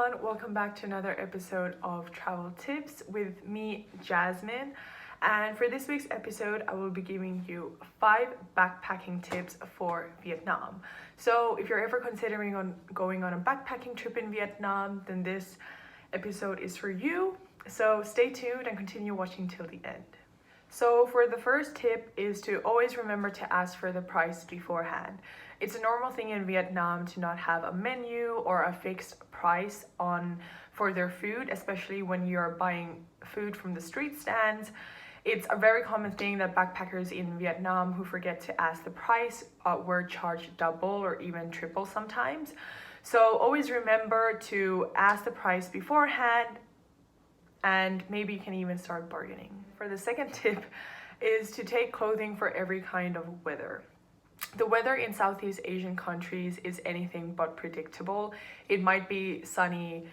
everyone, welcome back to another episode of Travel Tips with me, Jasmine. And for this week's episode, I will be giving you 5 backpacking tips for Vietnam. So if you're ever considering going on a backpacking trip in Vietnam, then this episode is for you. So stay tuned and continue watching till the end. So for the first tip is to always remember to ask for the price beforehand. It's a normal thing in Vietnam to not have a menu or a fixed price for their food, especially when you're buying food from the street stands. It's a very common thing that backpackers in Vietnam who forget to ask the price were charged double or even triple sometimes. So always remember to ask the price beforehand, and maybe you can even start bargaining. For the second tip is to take clothing for every kind of weather. The weather in Southeast Asian countries is anything but predictable. It might be sunny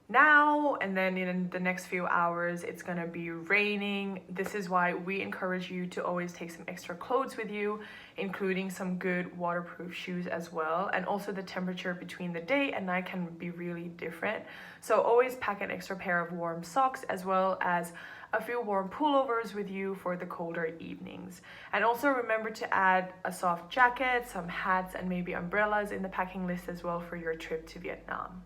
now and then in the next few hours it's gonna be raining. This is why we encourage you to always take some extra clothes with you, including some good waterproof shoes as well. And also the temperature between the day and night can be really different. So always pack an extra pair of warm socks as well as a few warm pullovers with you for the colder evenings. And also remember to add a soft jacket, some hats, and maybe umbrellas in the packing list as well for your trip to Vietnam.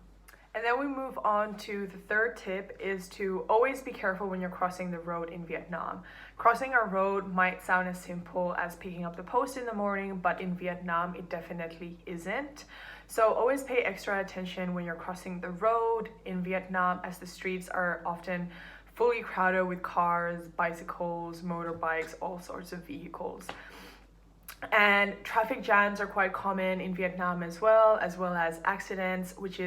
And then we move on to the third tip is to always be careful when you're crossing the road in Vietnam. Crossing a road might sound as simple as picking up the post in the morning, but in Vietnam it definitely isn't. So always pay extra attention when you're crossing the road in Vietnam, as the streets are often fully crowded with cars, bicycles, motorbikes, all sorts of vehicles. And traffic jams are quite common in Vietnam as well as accidents, which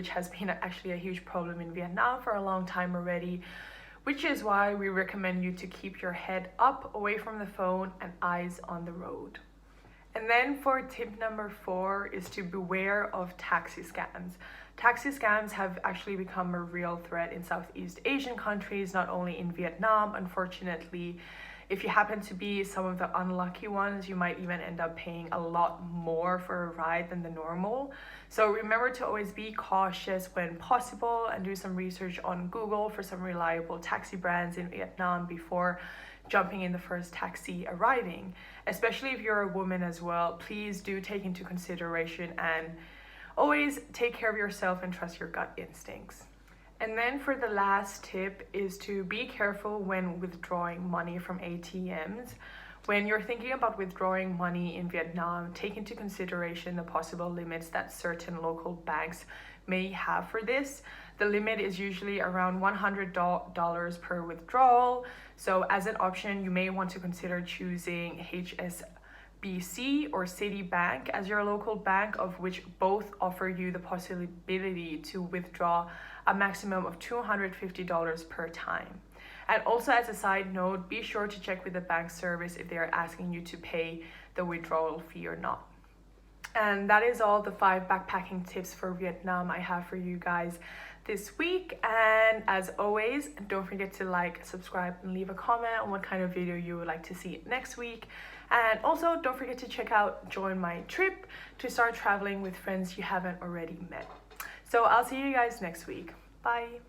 has been actually a huge problem in Vietnam for a long time already, which is why we recommend you to keep your head up, away from the phone, and eyes on the road. And then for tip number 4 is to beware of taxi scams. Taxi scams have actually become a real threat in Southeast Asian countries, not only in Vietnam. Unfortunately, if you happen to be some of the unlucky ones, you might even end up paying a lot more for a ride than the normal. So remember to always be cautious when possible and do some research on Google for some reliable taxi brands in Vietnam before jumping in the first taxi arriving. Especially if you're a woman as well, please do take into consideration and always take care of yourself and trust your gut instincts. And then for the last tip is to be careful when withdrawing money from ATMs. When you're thinking about withdrawing money in Vietnam, take into consideration the possible limits that certain local banks may have for this. The limit is usually around $100 per withdrawal. So as an option, you may want to consider choosing HSBC or Citibank as your local bank, of which both offer you the possibility to withdraw a maximum of $250 per time. And also, as a side note, be sure to check with the bank service if they are asking you to pay the withdrawal fee or not. And that is all the 5 backpacking tips for Vietnam I have for you guys this week. And as always, don't forget to like, subscribe, and leave a comment on what kind of video you would like to see next week. And also don't forget to check out JoinMyTrip to start traveling with friends you haven't already met. So I'll see you guys next week. Bye.